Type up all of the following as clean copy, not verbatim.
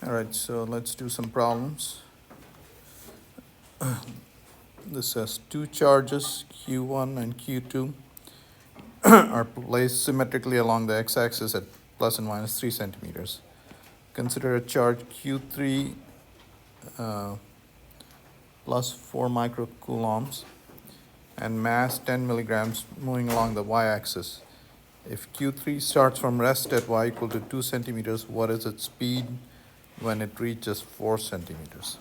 All right, so let's do some problems. This has two charges, Q1 and Q2, are placed symmetrically along the x-axis at plus and minus 3 centimeters. Consider a charge Q3 plus 4 microcoulombs and mass 10 milligrams moving along the y-axis. If Q3 starts from rest at y equal to 2 centimeters, what is its speed when it reaches 4 centimeters?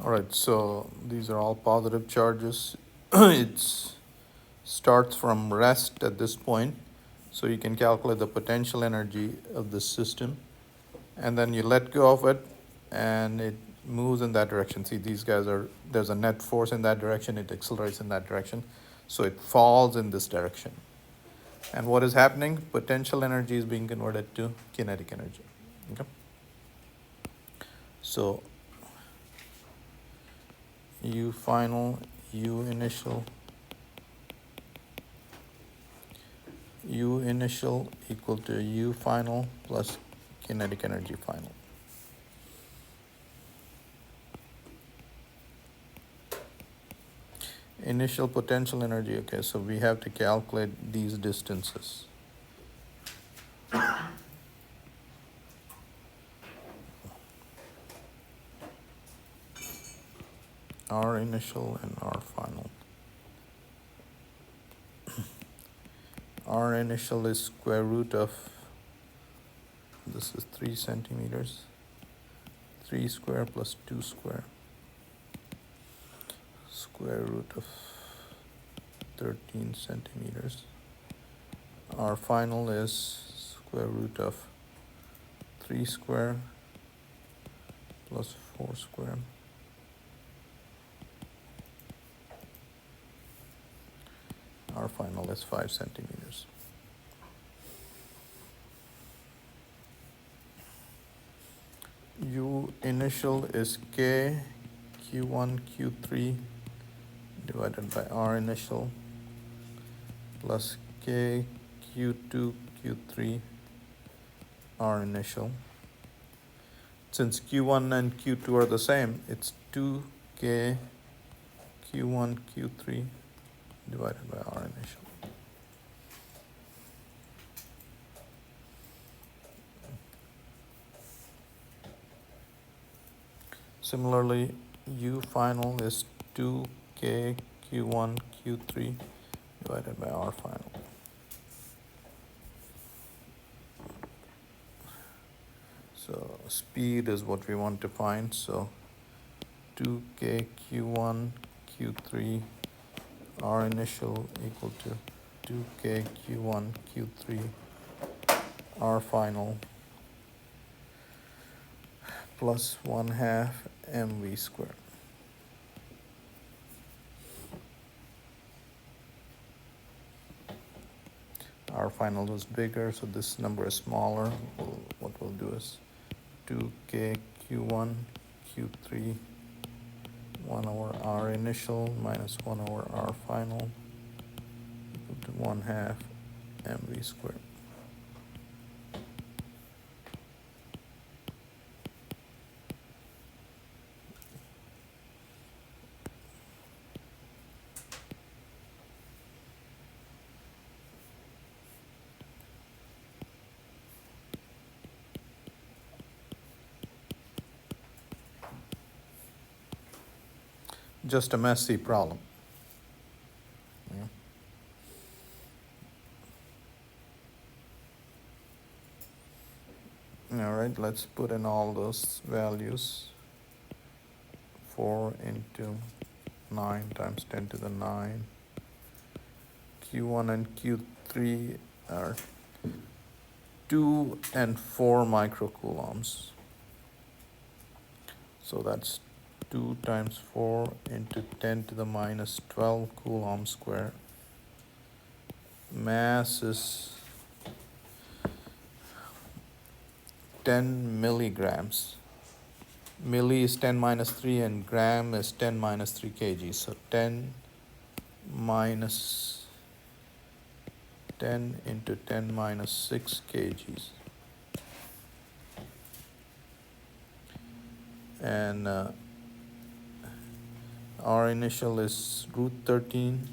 All right, so these are all positive charges. It starts from rest at this point, so you can calculate the potential energy of the system, and then you let go of it, and it moves in that direction. See, these guys there's a net force in that direction, it accelerates in that direction, so it falls in this direction. And what is happening? Potential energy is being converted to kinetic energy. Okay? So U final, U initial equal to U final plus kinetic energy final. Initial potential energy, okay, so we have to calculate these distances. R initial and R final. R initial is square root of, this is 3 centimeters, 3 square plus 2 square, square root of 13 centimeters. R final is square root of 3 square plus 4 square. R final is 5 centimeters. U initial is K Q1 Q3 divided by R initial plus K Q2 Q3 R initial. Since Q1 and Q2 are the same, it's 2K Q1 Q3 divided by R initial. Similarly, U final is 2K Q1 Q3 divided by R final. So speed is what we want to find. So 2K Q1 Q3 R initial equal to 2K Q1 Q3 R final plus 1/2 mv squared. R final is bigger, so this number is smaller. What we'll do is 2K Q1 Q3 1 over R initial minus 1 over R final equal to 1/2 mv squared. just a messy problem. Yeah. All right, let's put in all those values. 4 into 9 times 10 to the 9. Q1 and Q3 are 2 and 4 microcoulombs. So that's 2 times 4 into 10 to the minus 12 coulomb square. Mass is 10 milligrams. Milli is 10 minus 3 and gram is 10 minus 3 kg. So 10 minus 10 into 10 minus 6 kgs. And our initial is root 13.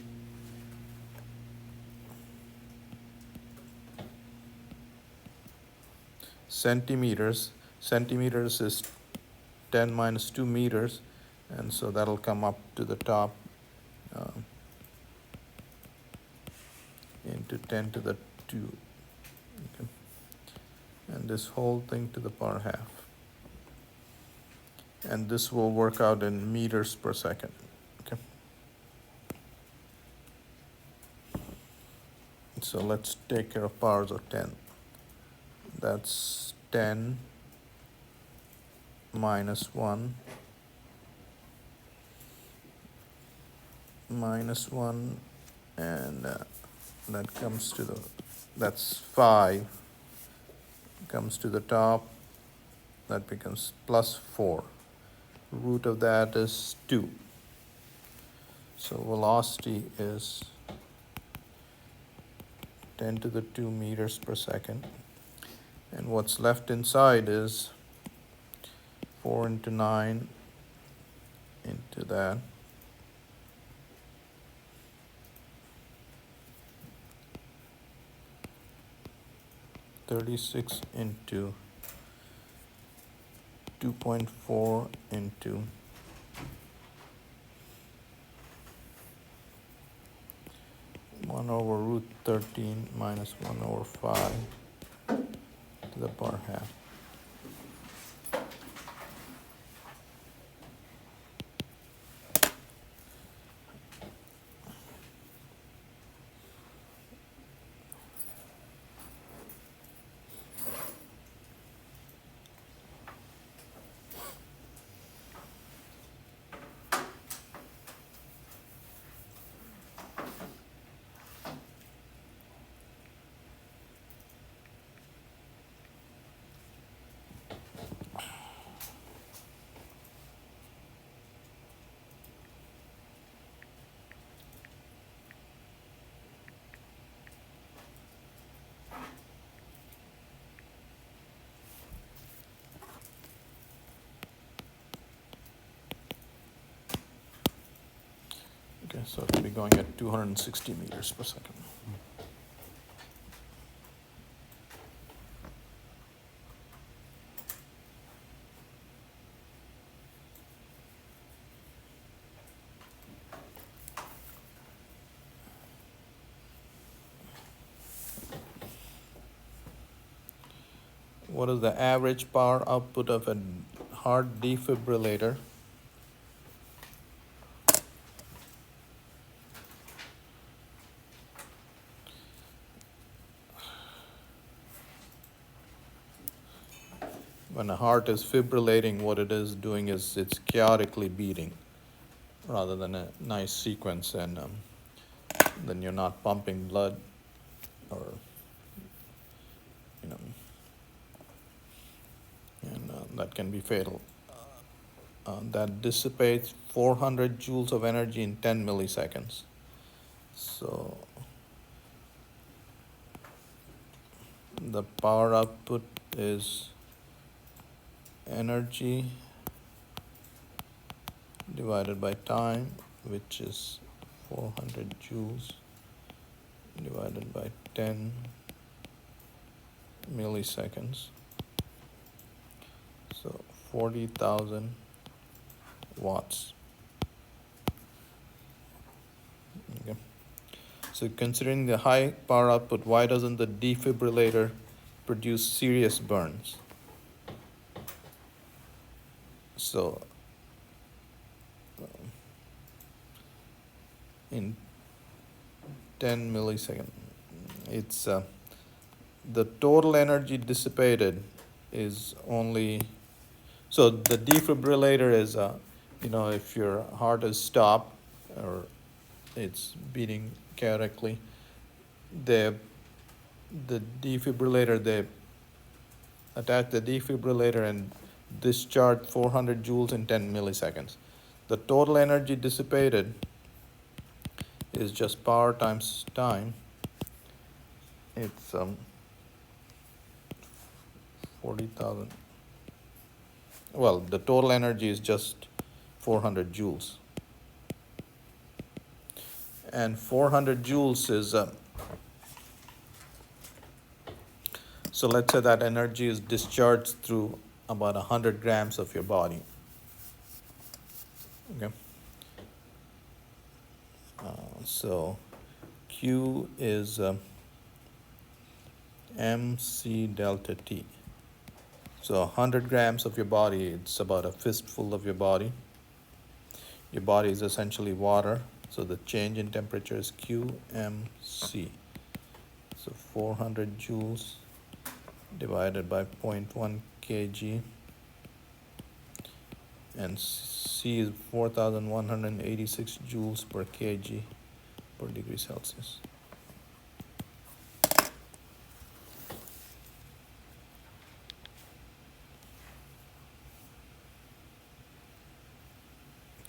Centimeters. Centimeters is 10 minus 2 meters, and so that'll come up to the top into 10 to the 2. Okay. And this whole thing to the power half. And this will work out in meters per second. Okay. So let's take care of powers of 10. That's 10 minus 1 minus 1, and that comes to the, that's 5, comes to the top, that becomes plus 4. Root of that is 2. So velocity is 10 to the 2 meters per second. And what's left inside is 4 into 9 into that. $36 into 2.4 into 1 over root 13 minus 1 over 5 to the power half. Okay, so it'll be going at 260 meters per second. What is the average power output of a heart defibrillator? When a heart is fibrillating, what it is doing is it's chaotically beating rather than a nice sequence, and then you're not pumping blood, or you know, and that can be fatal. That dissipates 400 joules of energy in 10 milliseconds. So the power output is energy divided by time, which is 400 joules divided by 10 milliseconds. So 40,000 watts. So considering the high power output, why doesn't the defibrillator produce serious burns? So in 10 milliseconds, it's the total energy dissipated is only, so the defibrillator is, if your heart is stopped or it's beating chaotically, the defibrillator, they attach the defibrillator and discharge 400 joules in 10 milliseconds. The total energy dissipated is just power times time. It's 40,000. Well, the total energy is just 400 joules. And 400 joules is, so let's say that energy is discharged through about 100 grams of your body. Okay. So Q is MC delta T. So 100 grams of your body, it's about a fistful of your body. Your body is essentially water, so the change in temperature is QMC. So 400 joules divided by 0.1 kg, and C is 4,186 joules per kg per degree Celsius.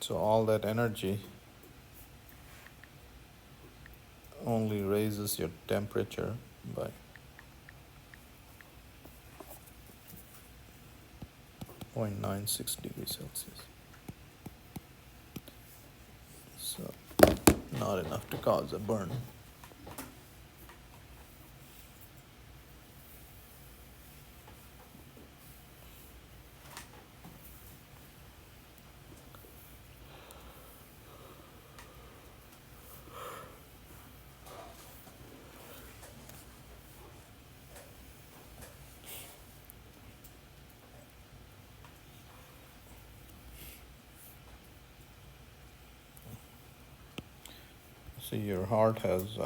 So all that energy only raises your temperature by 0.96 degrees Celsius. So not enough to cause a burn. So your heart has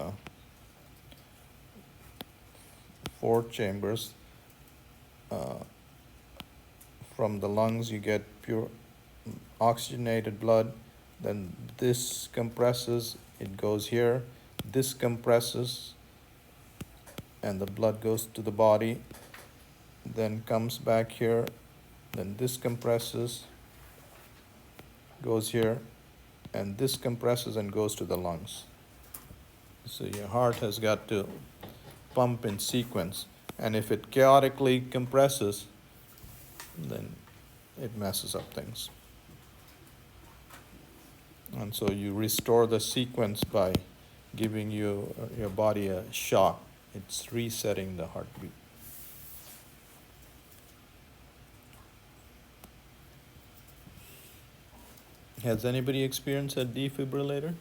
4 chambers. From the lungs you get pure oxygenated blood, then this compresses, it goes here, this compresses, and the blood goes to the body, then comes back here, then this compresses, goes here, and this compresses and goes to the lungs. So your heart has got to pump in sequence, and if it chaotically compresses, then it messes up things. And so you restore the sequence by giving your body a shock. It's resetting the heartbeat. Has anybody experienced a defibrillator?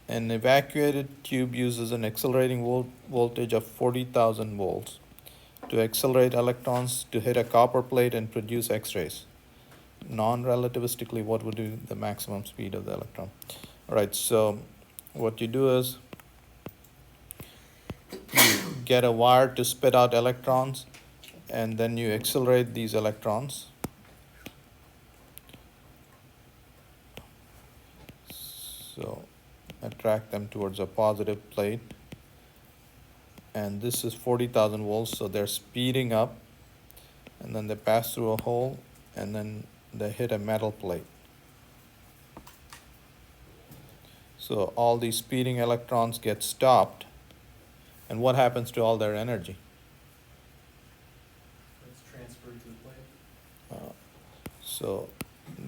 An evacuated tube uses an accelerating voltage of 40,000 volts to accelerate electrons to hit a copper plate and produce X-rays. Non-relativistically, what would be the maximum speed of the electron? All right, so what you do is you get a wire to spit out electrons, and then you accelerate these electrons. So attract them towards a positive plate. And this is 40,000 volts, so they're speeding up, and then they pass through a hole, and then they hit a metal plate. So all these speeding electrons get stopped, and what happens to all their energy? It's transferred to the plate. So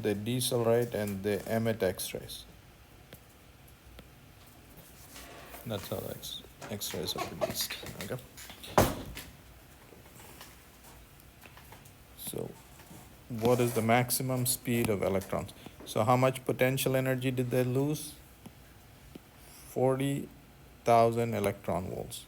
they decelerate and they emit X-rays. That's how X-rays are produced. Okay. So what is the maximum speed of electrons. So how much potential energy did they lose? 40,000 electron volts.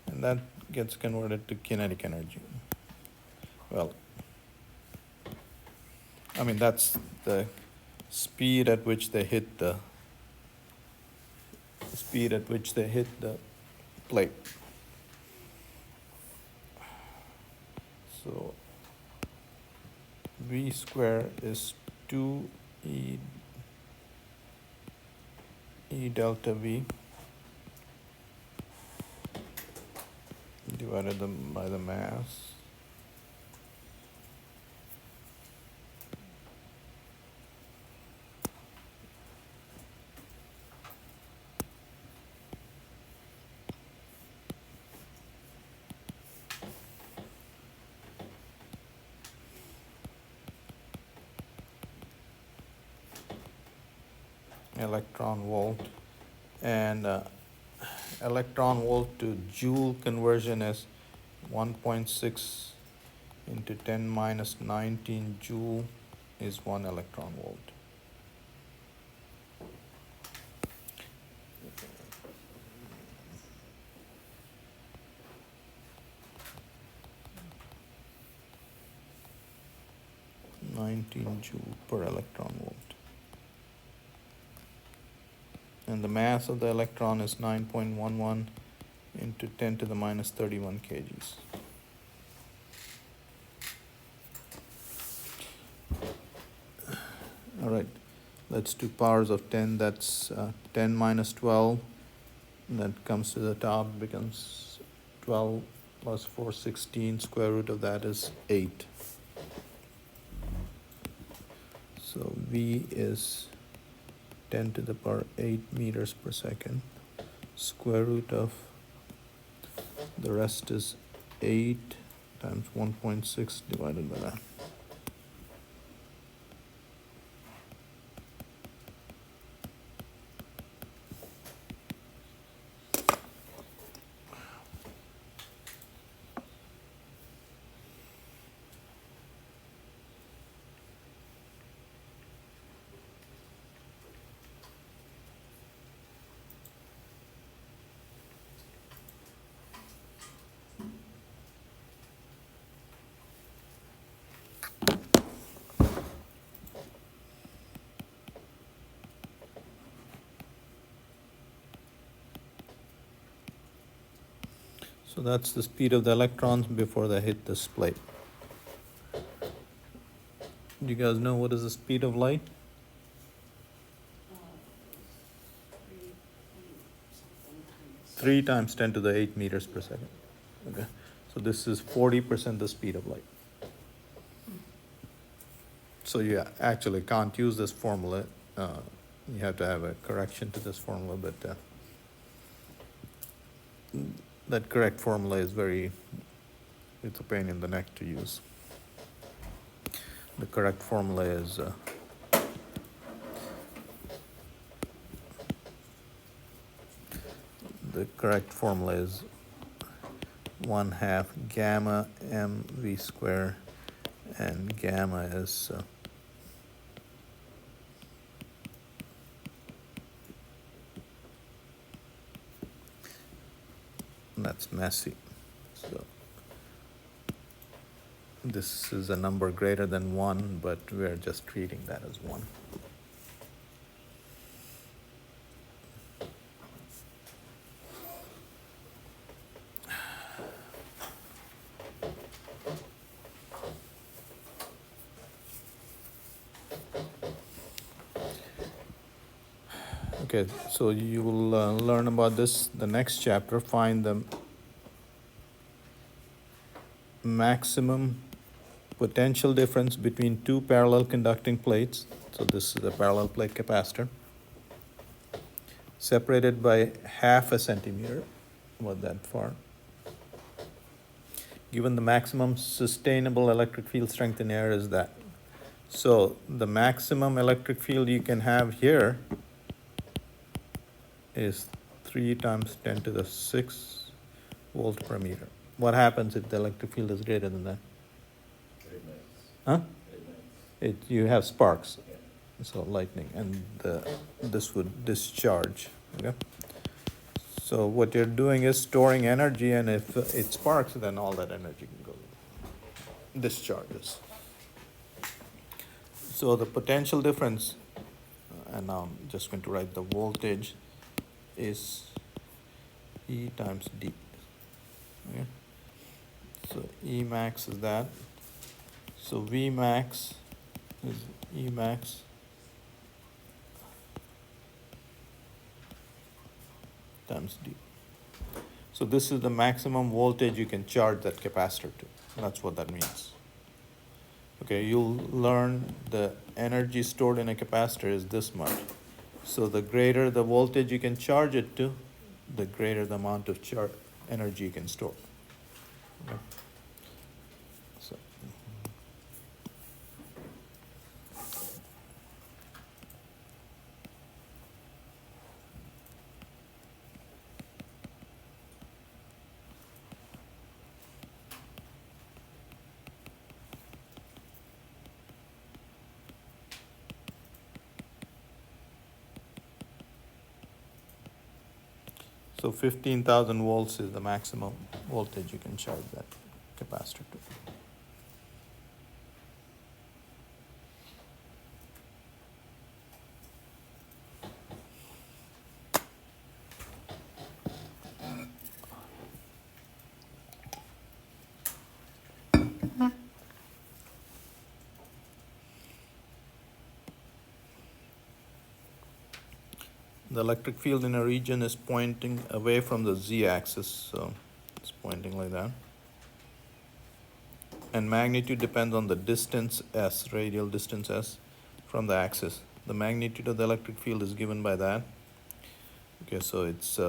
And that gets converted to kinetic energy. Well, I mean, that's the speed at which they hit the plate. So V square is 2 E delta V divided by the mass. Electron volt, and electron volt to joule conversion is 1.6 into 10 minus 19 joule is 1 electron volt. Joule per electron volt. And the mass of the electron is 9.11 into 10 to the minus 31 kgs. All right, let's do powers of 10. That's 10 minus 12. That comes to the top, becomes 12 plus 4, 16. Square root of that is 8. So V is 10 to the power 8 meters per second. Square root of the rest is 8 times 1.6 divided by that. So that's the speed of the electrons before they hit this plate. Do you guys know what is the speed of light? 3 times 10 to the 8 meters per second. Okay, so this is 40% the speed of light. So you actually can't use this formula. You have to have a correction to this formula, but that correct formula is it's a pain in the neck to use. The correct formula is the correct formula is 1/2 gamma m v square, and gamma is that's messy. So this is a number greater than 1, but we're just treating that as 1. Okay, so you will learn about this the next chapter. Find the maximum potential difference between two parallel conducting plates. So this is a parallel plate capacitor separated by 1/2 centimeter, about that far. given the maximum sustainable electric field strength in air is that. So the maximum electric field you can have here is 3 times 10 to the 6 volts per meter. What happens if the electric field is greater than that? Huh? You have sparks, so lightning, and this would discharge. Okay. So what you're doing is storing energy, and if it sparks, then all that energy can go discharges. So the potential difference, and now I'm just going to write the voltage, is E times D. Okay. So E max is that. So V max is E max times D. So this is the maximum voltage you can charge that capacitor to. That's what that means. Okay, you'll learn the energy stored in a capacitor is this much. So the greater the voltage you can charge it to, the greater the amount of energy you can store. Okay. So, so 15,000 volts is the maximum voltage you can charge that capacitor to. The electric field in a region is pointing away from the z-axis, so it's pointing like that. And magnitude depends on the distance s, radial distance s, from the axis. The magnitude of the electric field is given by that. Okay, so it's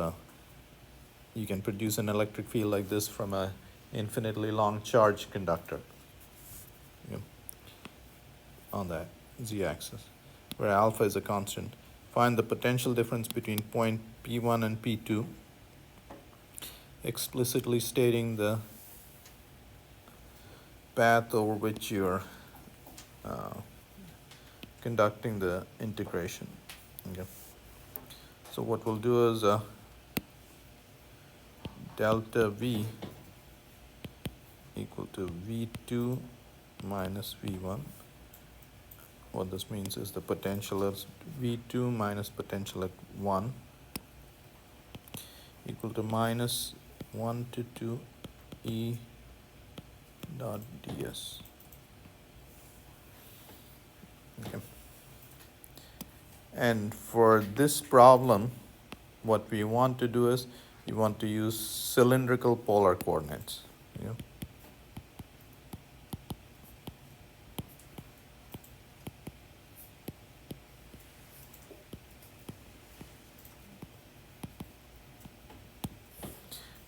you can produce an electric field like this from a infinitely long charge conductor, okay, on that z-axis, where alpha is a constant. Find the potential difference between point P1 and P2, explicitly stating the path over which you're conducting the integration. Okay. So what we'll do is delta V equal to V2 minus V1. What this means is the potential is V2 minus potential at 1 equal to minus 1 to 2 E dot ds. Okay. And for this problem, what we want to do is you want to use cylindrical polar coordinates. Yeah.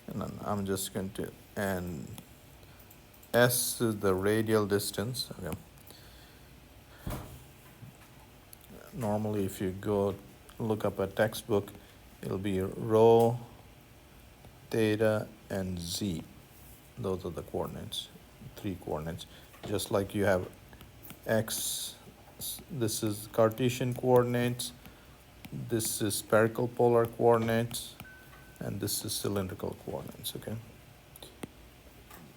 And then I'm just going to, and S is the radial distance. Okay. Normally, if you go look up a textbook, it'll be rho, theta, and z. Those are the coordinates, 3 coordinates. Just like you have x, this is Cartesian coordinates, this is spherical polar coordinates, and this is cylindrical coordinates, okay?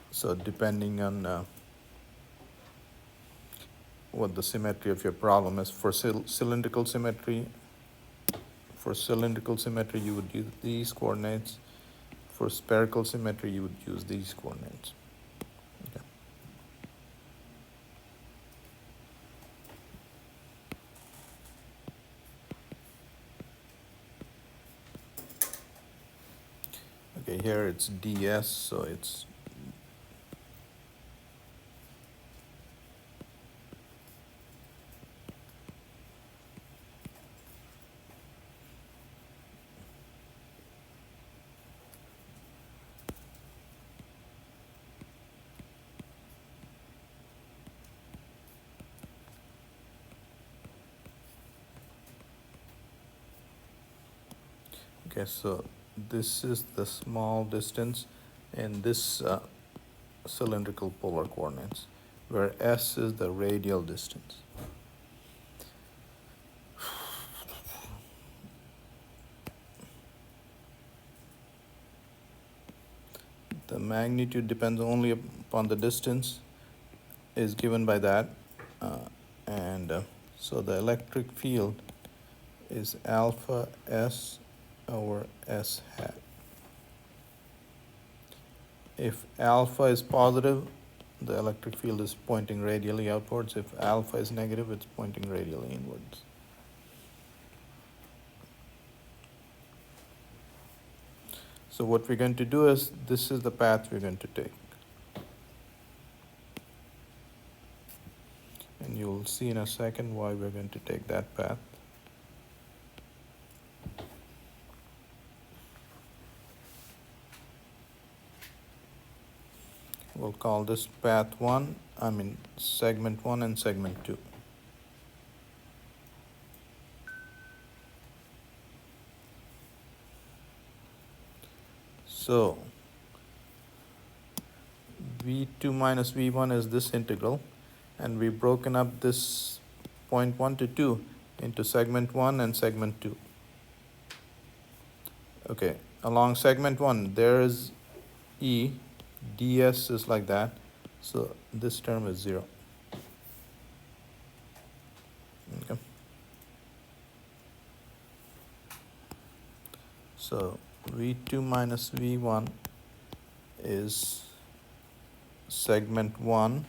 So depending on what the symmetry of your problem is, for cylindrical symmetry, you would use these coordinates. For spherical symmetry, you would use these coordinates. Okay. Okay, here it's ds, so it's Okay, so this is the small distance in this cylindrical polar coordinates, where S is the radial distance. The magnitude depends only upon the distance, is given by that, and so the electric field is alpha S over S hat. If alpha is positive, the electric field is pointing radially outwards. If alpha is negative, it's pointing radially inwards. So what we're going to do is, this is the path we're going to take. And you'll see in a second why we're going to take that path. We'll call this path 1, segment 1 and segment 2. So V2 minus V1 is this integral, and we've broken up this point 1 to 2 into segment 1 and segment 2. Okay, along segment 1, there is E, ds is like that, so this term is 0. Okay. So V2 minus V1 is segment 1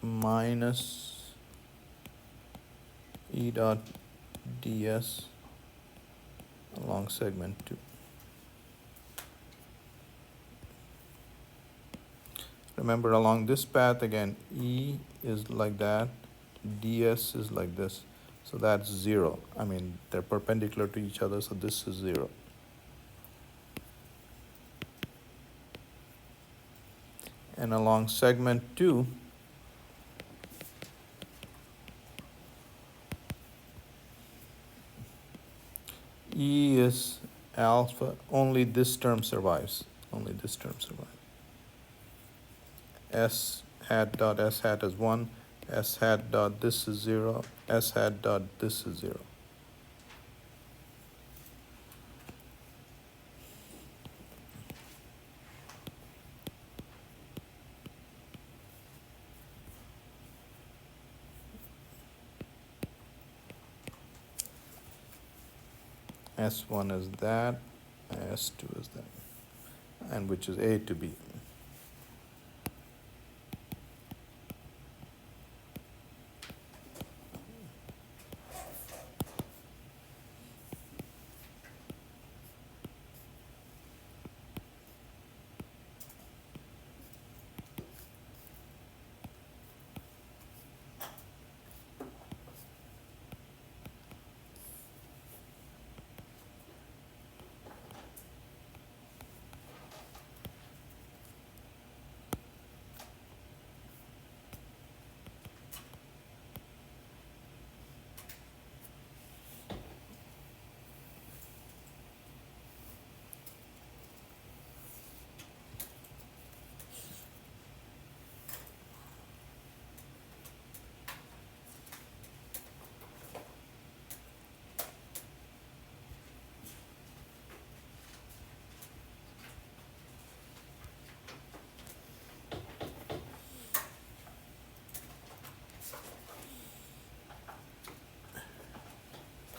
minus E dot ds along segment 2. Remember, along this path again, E is like that, ds is like this, so that's 0. They're perpendicular to each other, so this is 0. And along segment 2, E is alpha, only this term survives. Only this term survives. S hat dot S hat is 1, S hat dot this is 0, S hat dot this is 0. S1 is that, S2 is that, and which is A to B.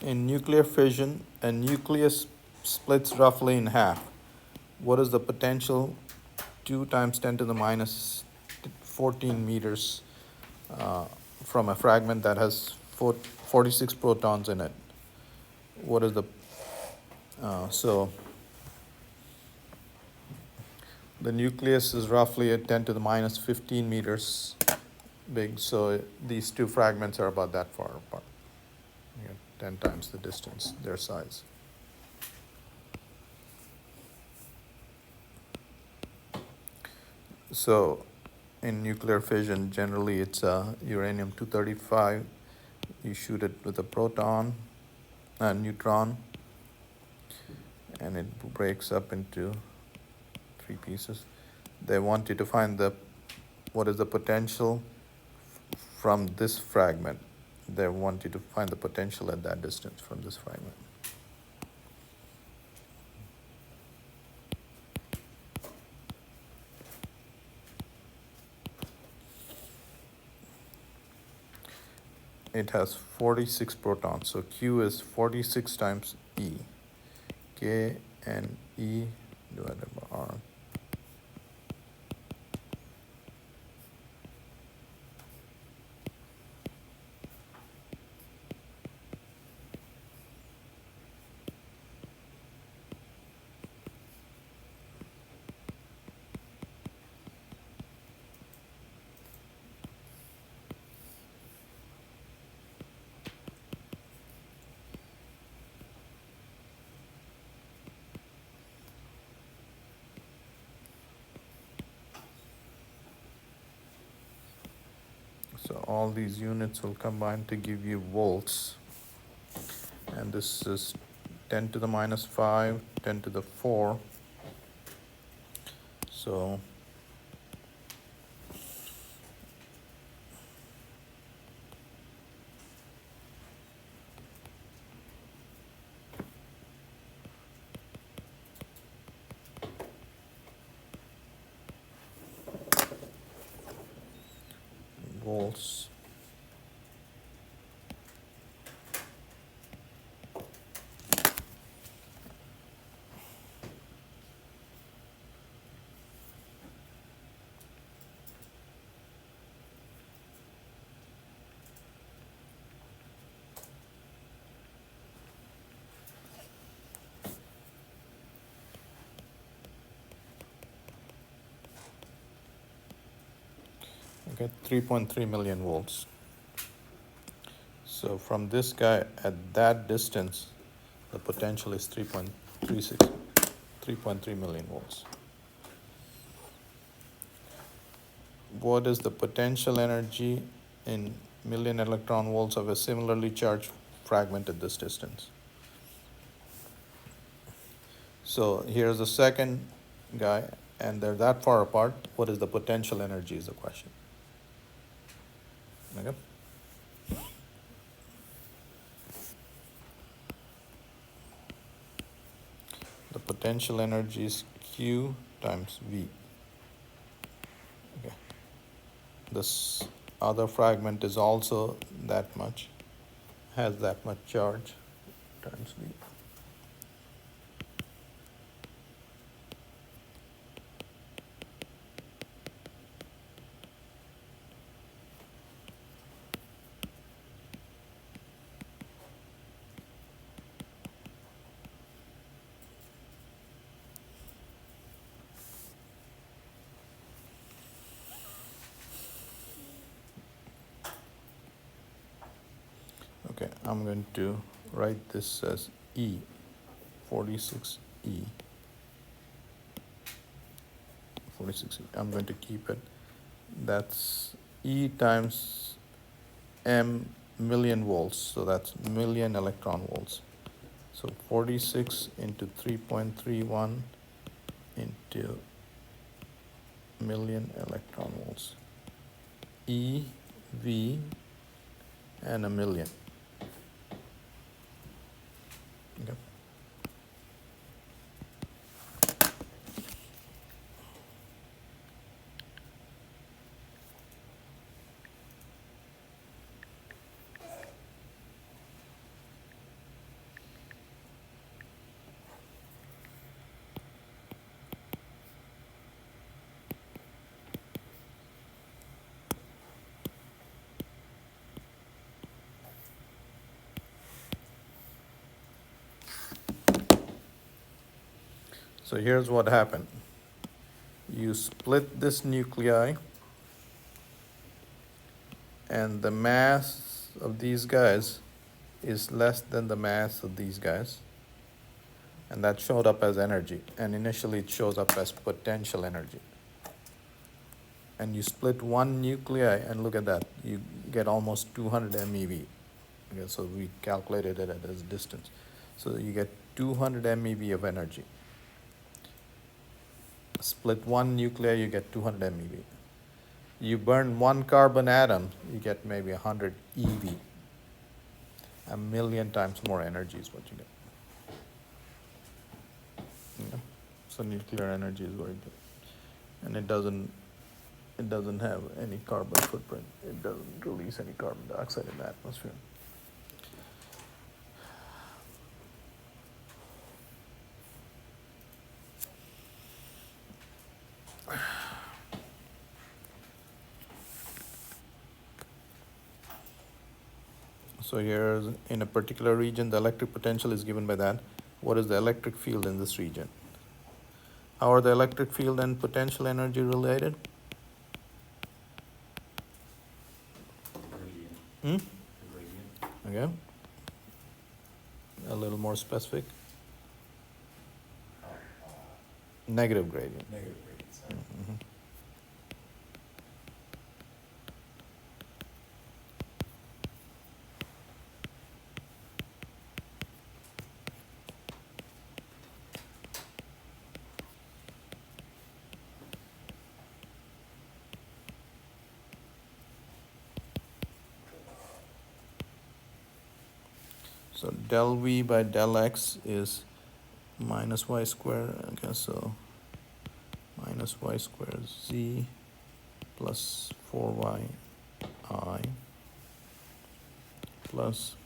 In nuclear fission, a nucleus splits roughly in half. What is the potential? 2 times 10 to the minus 14 meters from a fragment that has 46 protons in it. What is the, so the nucleus is roughly at 10 to the minus 15 meters big, so these two fragments are about that far apart. 10 times the distance, their size. So in nuclear fission, generally it's uranium-235 You shoot it with a proton, a neutron, and it breaks up into 3 pieces. They want you to find what is the potential from this fragment. They want you to find the potential at that distance from this fragment. It has 46 protons, so Q is 46 times E. K and E divided by R. So all these units will combine to give you volts. And this is 10 to the minus 5, 10 to the 4. So volts. Okay, 3.3 million volts. So from this guy at that distance, the potential is 3.36, 3.3 million volts. What is the potential energy in million electron volts of a similarly charged fragment at this distance? So here's the second guy, and they're that far apart. What is the potential energy is the question. Okay. The potential energy is Q times V. Okay. This other fragment is also that much, has that much charge, times V. Okay, I'm going to write this as E, 46E. 46E. I'm going to keep it. That's E times M million volts, so that's million electron volts. So 46 into 3.31 into million electron volts. E, V, and a million. Okay. So here's what happened. You split this nuclei, and the mass of these guys is less than the mass of these guys. And that showed up as energy. And initially it shows up as potential energy. And you split one nuclei, and look at that. You get almost 200 MeV. Okay, so we calculated it at this distance. So you get 200 MeV of energy. Split one nuclei, you get 200 MeV. You burn one carbon atom, you get maybe 100 EV. A million times more energy is what you get. Yeah. So nuclear energy is very good, and it doesn't have any carbon footprint. It doesn't release any carbon dioxide in the atmosphere. So here, in a particular region, the electric potential is given by that. What is the electric field in this region? How are the electric field and potential energy related? Gradient. Hmm? Gradient. Okay. A little more specific. Negative gradient. Negative gradient, sorry. Mhm. So del V by del X is minus y squared. Okay, so minus y squared Z plus 4y I plus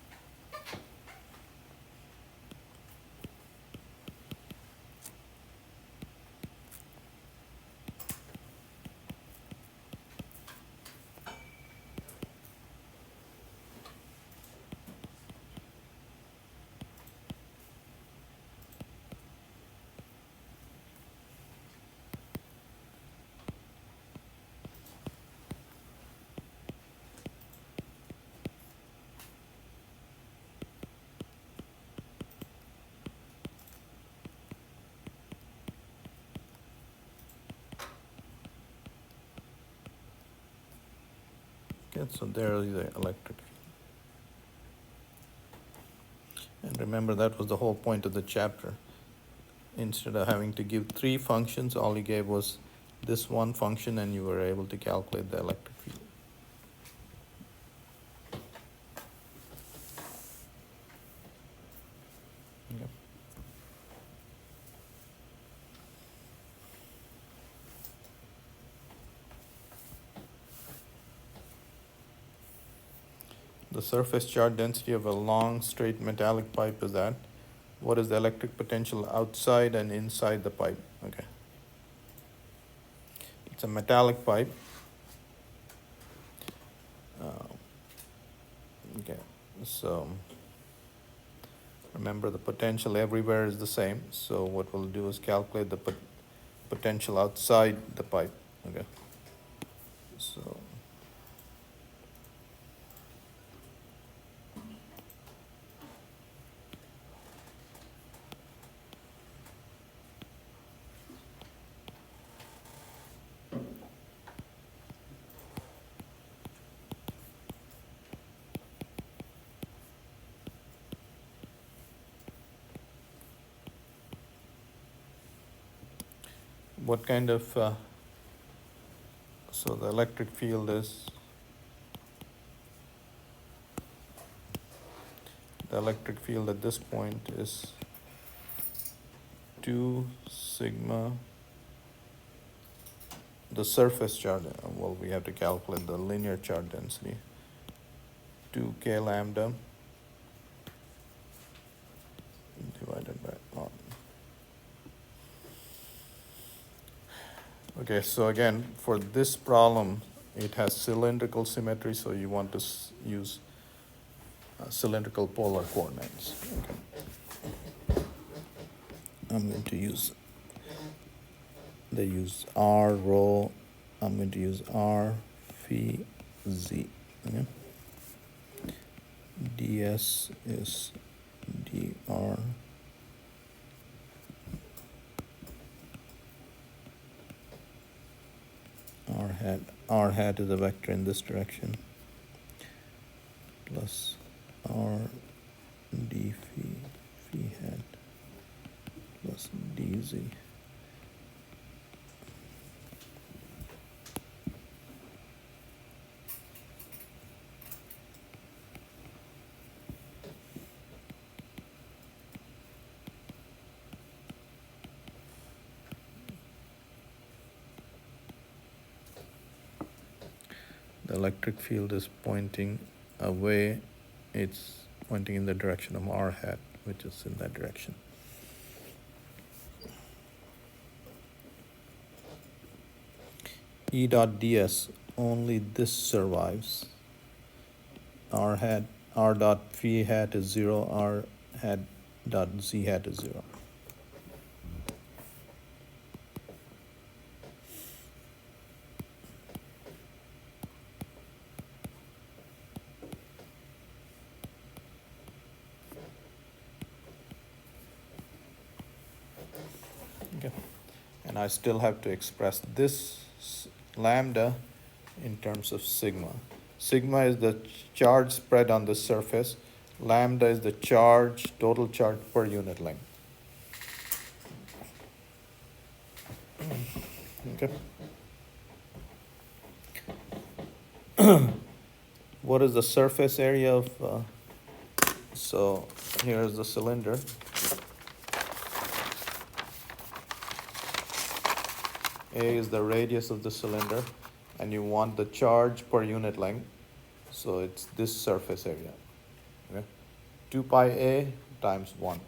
okay, so there is the electric field. And remember, that was the whole point of the chapter. Instead of having to give three functions, all you gave was this one function, and you were able to calculate the electric field. Okay. The surface charge density of a long straight metallic pipe is that. What is the electric potential outside and inside the pipe? Okay. It's a metallic pipe. Okay, so remember, the potential everywhere is the same. So what we'll do is calculate the potential outside the pipe. Okay. So what kind of, so the electric field is, the electric field at this point is 2 sigma, the surface charge, well, we have to calculate the linear charge density, 2k lambda divided by R. Okay, so again, for this problem, it has cylindrical symmetry, so you want to use cylindrical polar coordinates. Okay. I'm going to use, they use R, rho, I'm going to use R, phi, Z. Okay. ds is dr r hat is a vector in this direction plus R d phi hat plus dz. The electric field is pointing away. It's pointing in the direction of r hat, which is in that direction. E dot ds, only this survives. R hat, r dot phi hat is 0, r hat dot z hat is 0. Okay. And I still have to express this lambda in terms of sigma. Sigma is the charge spread on the surface. Lambda is the charge, total charge per unit length. Okay. What is the surface area of, so here is the cylinder. A is the radius of the cylinder, and you want the charge per unit length, so it's this surface area. Okay? 2 pi A times 1.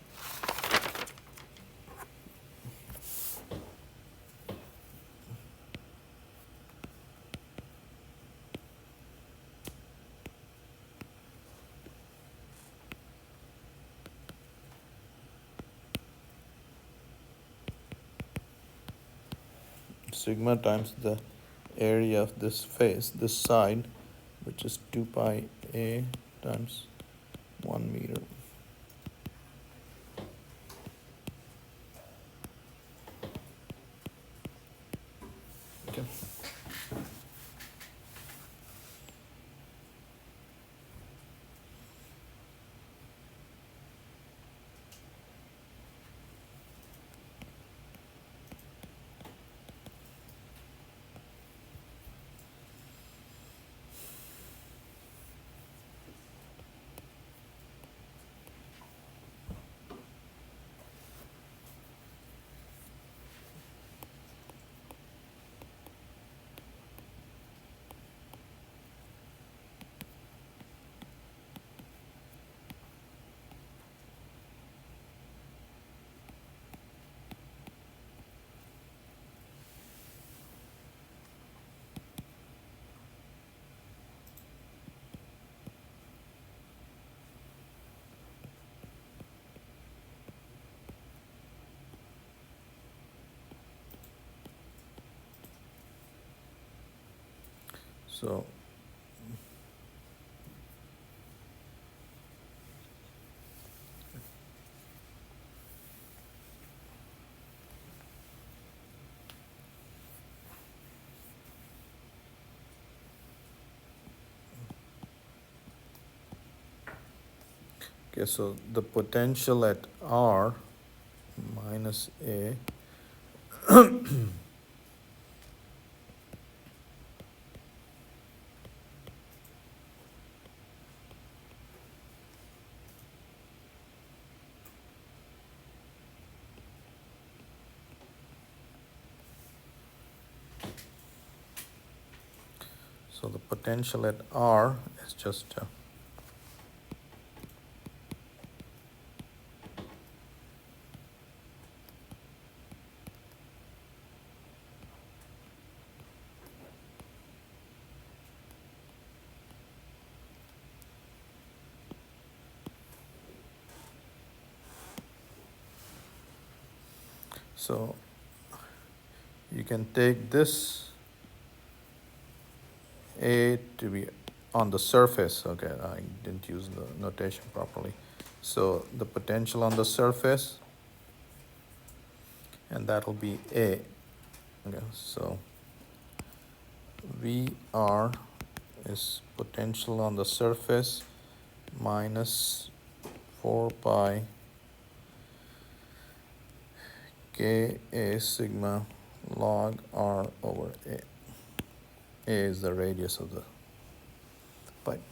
Sigma times the area of this face, this side, which is 2 pi A times 1 meter. Okay. So okay, so the potential at R minus A so the potential at R is just so you can take this A to be on the surface. Okay, I didn't use the notation properly. So the potential on the surface, and that'll be A. Okay, so VR is potential on the surface minus 4 pi K A sigma log R over A. A is the radius of the pipe.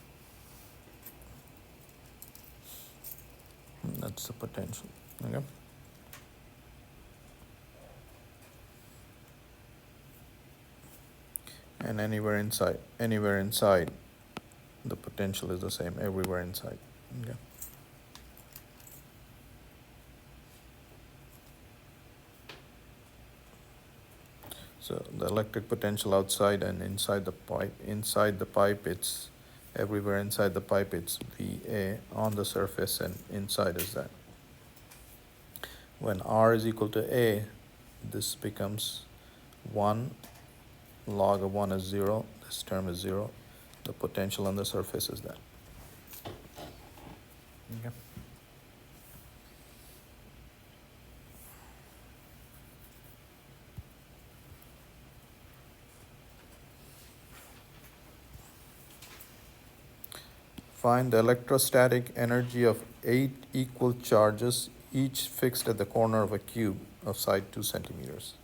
And that's the potential. Okay. And anywhere inside, the potential is the same everywhere inside. Okay. So the electric potential outside and inside the pipe, it's everywhere inside the pipe, it's VA on the surface, and inside is that. When R is equal to A, this becomes 1, log of 1 is 0, this term is 0, the potential on the surface is that. Okay. Find the electrostatic energy of 8 equal charges, each fixed at the corner of a cube of side 2 centimeters.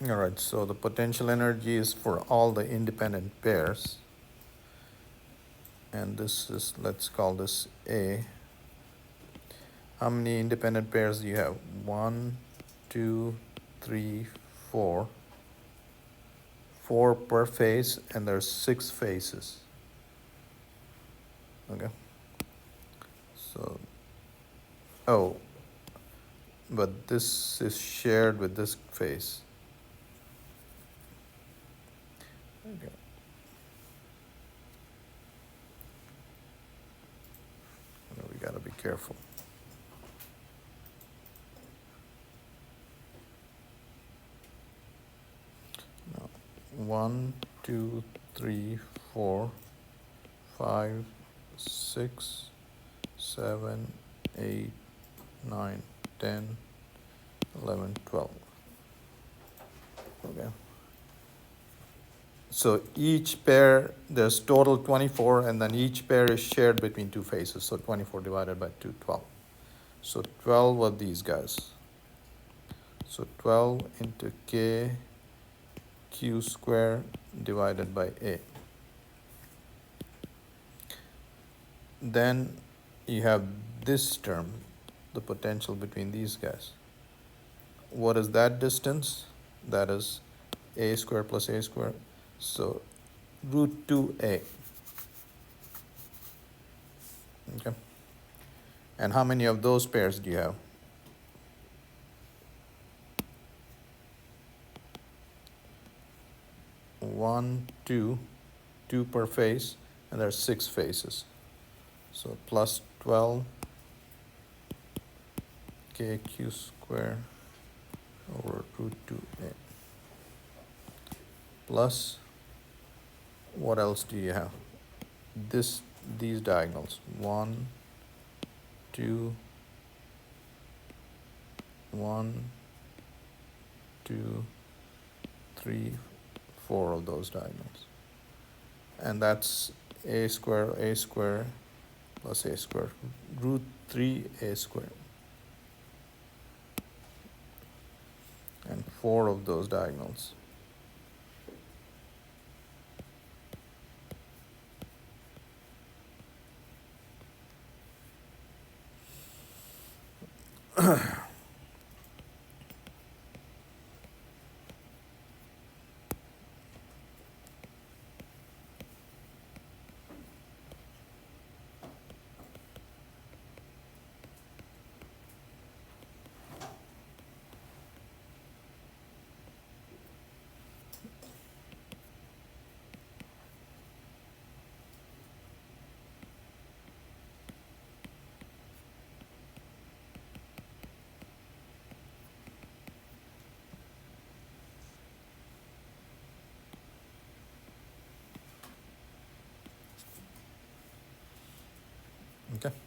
All right, so the potential energy is for all the independent pairs. And this is, let's call this A. How many independent pairs do you have? 1, 2, 3, 4. 4 per phase, and there's 6 phases. Okay. So, oh, but this is shared with this phase. Okay. We gotta be careful. Now, 1, 2, 3, 4, 5, 6, 7, 8, 9, 10, 11, 12. Okay. So each pair, there's total 24, and then each pair is shared between 2 phases. So 24 divided by 2, 12. So 12 of these guys. So 12 into K Q square divided by A. Then you have this term, the potential between these guys. What is that distance? That is A square plus A square. So root 2A. Okay. And how many of those pairs do you have? One, two per phase, and there are 6 phases. So plus 12 KQ square over root 2A. Plus, what else do you have? These diagonals. 1, 2, 1, 2, 3, 4 of those diagonals. And that's A square plus A square, root 3A square. And 4 of those diagonals. Okay.